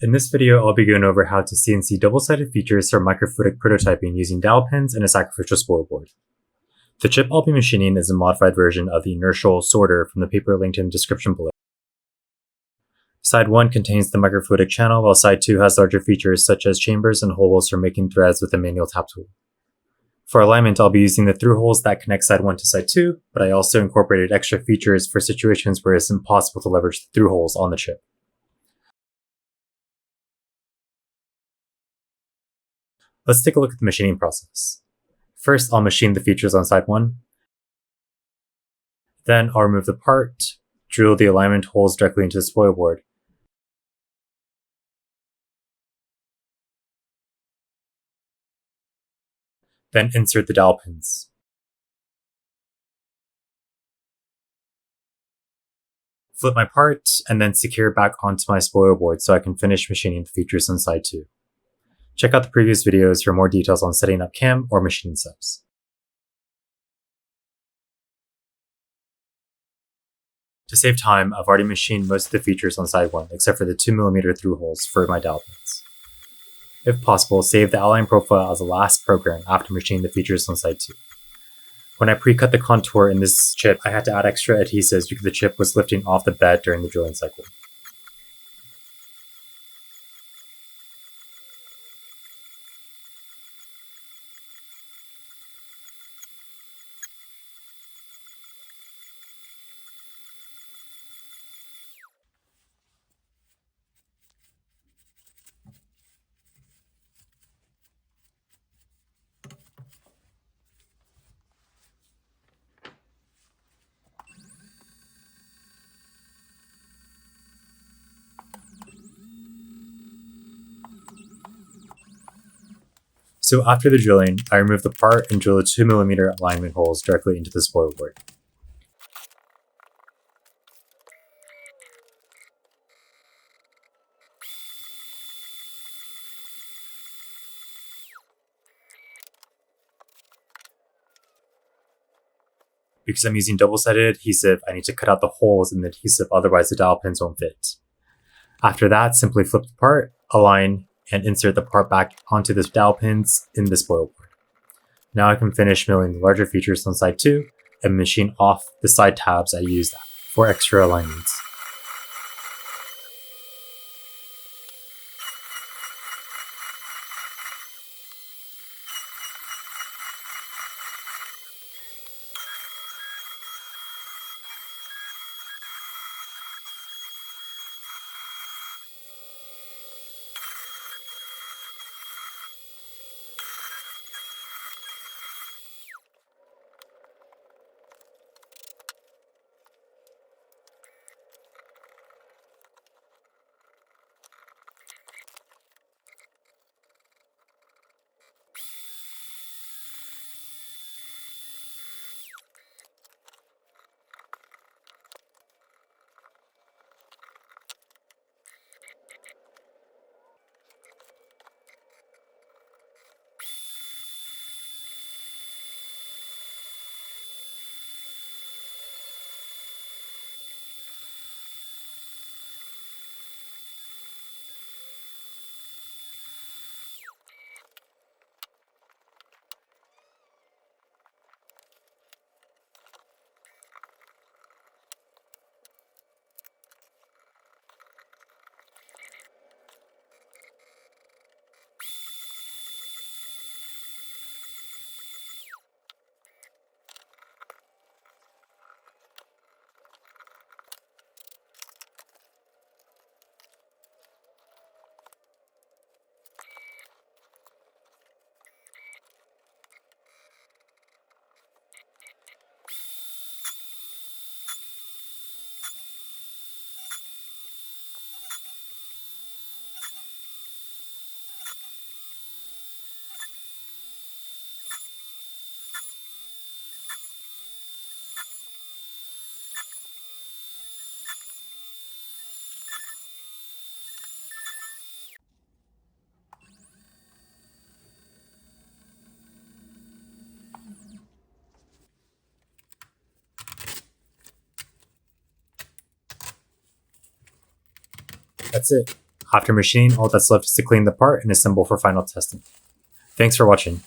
In this video, I'll be going over how to CNC double-sided features for microfluidic prototyping using dowel pins and a sacrificial spoilboard. The chip I'll be machining is a modified version of the inertial sorter from the paper linked in the description below. Side 1 contains the microfluidic channel, while Side 2 has larger features such as chambers and holes for making threads with a manual tap tool. For alignment, I'll be using the through holes that connect Side 1 to Side 2, but I also incorporated extra features for situations where it's impossible to leverage the through holes on the chip. Let's take a look at the machining process. First, I'll machine the features on Side 1. Then I'll remove the part, drill the alignment holes directly into the spoilboard. Then insert the dowel pins. Flip my part, and then secure it back onto my spoilboard so I can finish machining the features on Side 2. Check out the previous videos for more details on setting up cam or machining steps. To save time, I've already machined most of the features on Side 1, except for the 2mm through holes for my dowel pins. If possible, save the outline profile as a last program after machining the features on Side 2. When I pre-cut the contour in this chip, I had to add extra adhesives because the chip was lifting off the bed during the drilling cycle. So after the drilling, I remove the part and drill the 2mm alignment holes directly into the spoilboard. Because I'm using double-sided adhesive, I need to cut out the holes in the adhesive, otherwise the dowel pins won't fit. After that, simply flip the part, align, and insert the part back onto the dowel pins in the spoilboard. Now I can finish milling the larger features on Side 2 and machine off the side tabs I used for extra alignments. That's it. After machining, all that's left is to clean the part and assemble for final testing. Thanks for watching.